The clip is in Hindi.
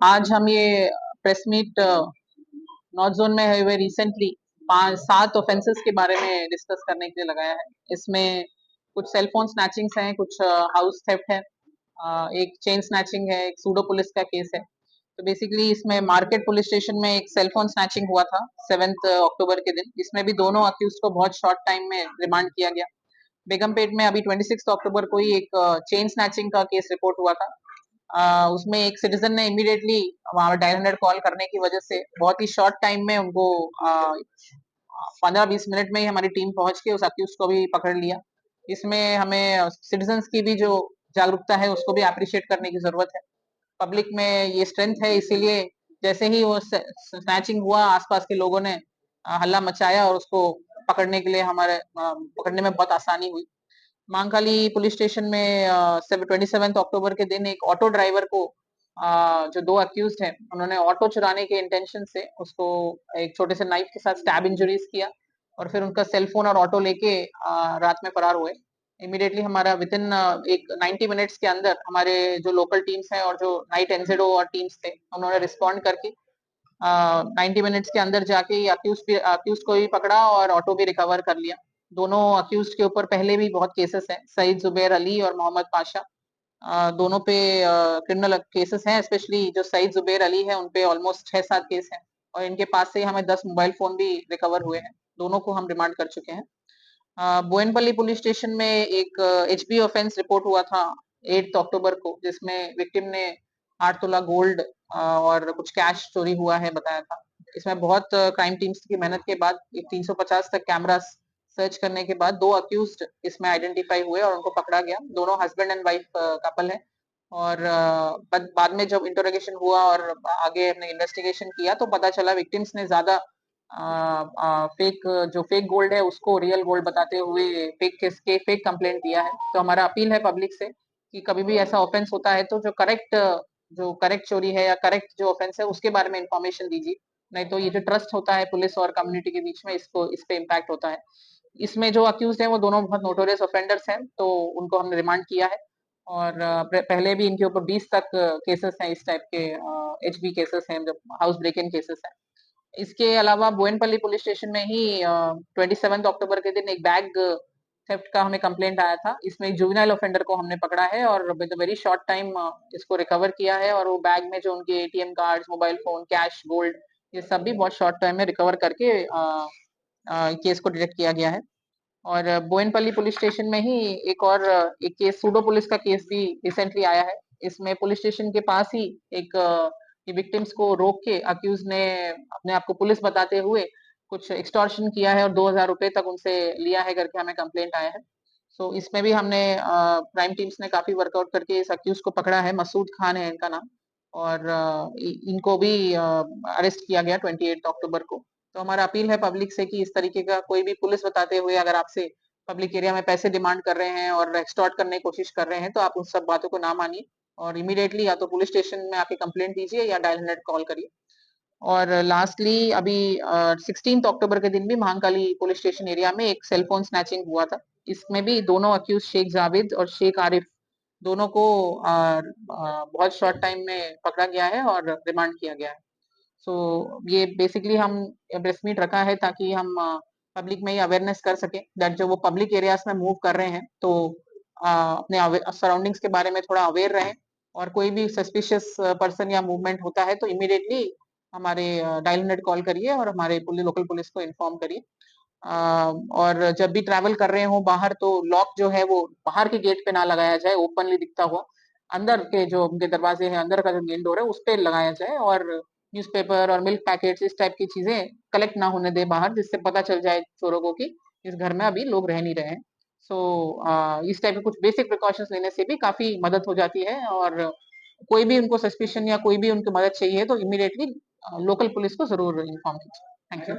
आज हम ये प्रेस मीट नॉर्थ जोन में हुए रिसेंटली 5-7 ऑफेंसेस के बारे में डिस्कस करने के लिए लगाया है। इसमें कुछ सेल फोन स्नैचिंग्स हैं, कुछ हाउस थेफ्ट है, एक चेन स्नैचिंग है, एक सूडो पुलिस का केस है। तो बेसिकली इसमें मार्केट पुलिस स्टेशन में एक सेल फोन स्नैचिंग हुआ था 7 अक्टूबर के दिन। इसमें भी दोनों अक्यूज को बहुत शॉर्ट टाइम में रिमांड किया गया। बेगमपेट में अभी 26 अक्टूबर को ही एक चेन स्नैचिंग का केस रिपोर्ट हुआ था। उसमें एक सिटीजन ने इमीडिएटली वहां डायल 100 कॉल करने की वजह से बहुत ही शॉर्ट टाइम में उनको 15-20 मिनट में ही हमारी टीम पहुंच के उस अक्यूज को भी पकड़ लिया। इसमें हमें सिटीजन्स की भी जो जागरूकता है उसको भी अप्रिशिएट करने की जरूरत है। पब्लिक में ये स्ट्रेंथ है, इसीलिए जैसे ही वो स्नैचिंग हुआ आसपास के लोगों ने हल्ला मचाया और उसको पकड़ने के लिए हमारे पकड़ने में बहुत आसानी हुई। महाकाली पुलिस स्टेशन में 27 अक्टूबर के दिन एक ऑटो ड्राइवर को जो 2 अक्यूज्ड हैं उन्होंने ऑटो चुराने के इंटेंशन से उसको एक छोटे से नाइफ के साथ स्टैब इंजरीज किया और फिर उनका सेल फोन और ऑटो लेके रात में फरार हुए। इमीडिएटली हमारा विद इन एक 90 मिनट्स के अंदर हमारे जो लोकल टीम्स हैं और जो नाइट एनजेडो और टीम्स थे उन्होंने रिस्पॉन्ड करके 90 मिनट्स के अंदर जाके अक्यूज को भी पकड़ा और ऑटो भी रिकवर कर लिया। दोनों अक्यूज के ऊपर पहले भी बहुत केसेस हैं, सईद जुबैर अली और मोहम्मद पाशा। दोनों पे क्रिमिनल केसेस हैं, स्पेशली जो सईद जुबैर अली है उनपे ऑलमोस्ट 6-7 केस हैं और इनके पास से हमें 10 मोबाइल फोन भी रिकवर हुए हैं। दोनों को हम रिमांड कर चुके हैं। बोयनपल्ली पुलिस स्टेशन में एक एचबी ऑफेंस रिपोर्ट हुआ था 8 अक्टूबर को, जिसमें विक्टिम ने 8 तोला गोल्ड और कुछ कैश चोरी हुआ है बताया था। इसमें बहुत क्राइम टीम्स की मेहनत के बाद 350 तक कैमरास सर्च करने के बाद 2 अक्यूज्ड इसमें आइडेंटिफाई हुए और उनको पकड़ा गया। दोनों हस्बैंड एंड वाइफ कपल है और बाद में जब इंटरोगेशन हुआ और आगे हमने इन्वेस्टिगेशन किया तो पता चला विक्टिम्स ने ज्यादा फेक जो फेक गोल्ड है उसको रियल गोल्ड बताते हुए फेक कंप्लेंट दिया है। तो हमारा अपील है पब्लिक से कि कभी भी ऐसा ऑफेंस होता है तो जो करेक्ट चोरी है या करेक्ट जो ऑफेंस है उसके बारे में इंफॉर्मेशन दीजिए, नहीं तो ये जो ट्रस्ट होता है पुलिस और कम्युनिटी के बीच में इस पे इम्पैक्ट होता है। इसमें जो अक्यूज है वो दोनों बहुत नोटोरियस ऑफेंडर्स हैं, तो उनको हमने रिमांड किया है और पहले भी इनके ऊपर 20 तक केसेस हैं, इस टाइप के एचबी केसेस हैं, जो हाउस ब्रेक इन केसेस हैं। इसके अलावा बोयनपल्ली पुलिस स्टेशन में ही 27 अक्टूबर के दिन एक बैग थेफ्ट का हमें कंप्लेंट आया था। इसमें एक जुवेनाइल ऑफेंडर को हमने पकड़ा है और विद वेरी शॉर्ट टाइम इसको रिकवर किया है और वो बैग में जो उनके ATM cards, mobile phone, cash, gold, ये सब भी बहुत शॉर्ट टाइम में रिकवर करके केस को डिटेक्ट किया गया है। और बोयनपल्ली पुलिस स्टेशन में ही एक केस सूडो पुलिस का केस भी रिसेंटली आया है। इसमें पुलिस स्टेशन के पास ही एक विक्टिम्स को रोक के अक्यूज ने अपने आप को पुलिस बताते हुए कुछ एक्सटॉर्शन किया है और 2000 रुपए तक उनसे लिया है करके हमें कंप्लेंट आया है। सो इसमें भी हमने क्राइम टीम्स ने काफी वर्कआउट करके इस अक्यूज को पकड़ा है। मसूद खान है इनका नाम और इनको भी अरेस्ट किया गया 28 अक्टूबर को। तो हमारा अपील है पब्लिक से कि इस तरीके का कोई भी पुलिस बताते हुए अगर आपसे पब्लिक एरिया में पैसे डिमांड कर रहे हैं और एक्सटॉर्ट करने की कोशिश कर रहे हैं तो आप उन सब बातों को ना मानिए और इमीडिएटली या तो पुलिस स्टेशन में आके कंप्लेंट दीजिए या डायल 100 कॉल करिए। और लास्टली अभी 16 अक्टूबर के दिन भी महाकाली पुलिस स्टेशन एरिया में एक सेल फोन स्नैचिंग हुआ था। इसमें भी दोनों अक्यूज शेख जावेद और शेख आरिफ दोनों को बहुत शॉर्ट टाइम में पकड़ा गया है और रिमांड किया गया है। सो ये बेसिकली हम प्रेस मीट रखा है ताकि हम पब्लिक में ये अवेयरनेस कर सके दैट जो वो पब्लिक एरियाज में मूव कर रहे हैं तो अपने सराउंडिंग्स के बारे में थोड़ा अवेयर रहें और कोई भी सस्पिशियस पर्सन या मूवमेंट होता है तो इमीडिएटली हमारे डायल 100 कॉल करिए और हमारे लोकल पुलिस को इन्फॉर्म करिए। और जब भी ट्रैवल कर रहे हो बाहर तो लॉक जो है वो बाहर के गेट पे ना लगाया जाए, ओपनली दिखता हुआ अंदर के जो उनके दरवाजे हैं, अंदर का जो मेन डोर है उस पे लगाया जाए और न्यूज़पेपर और मिल्क पैकेट्स इस टाइप की चीजें कलेक्ट ना होने दे बाहर, जिससे पता चल जाए चोरों को कि इस घर में अभी लोग रह नहीं रहे हैं। सो इस टाइप के कुछ बेसिक प्रिकॉशंस लेने से भी काफी मदद हो जाती है और कोई भी उनको सस्पिशन या कोई भी उनको मदद चाहिए तो इमीडिएटली लोकल पुलिस को जरूर इन्फॉर्म कीजिए। Thank you.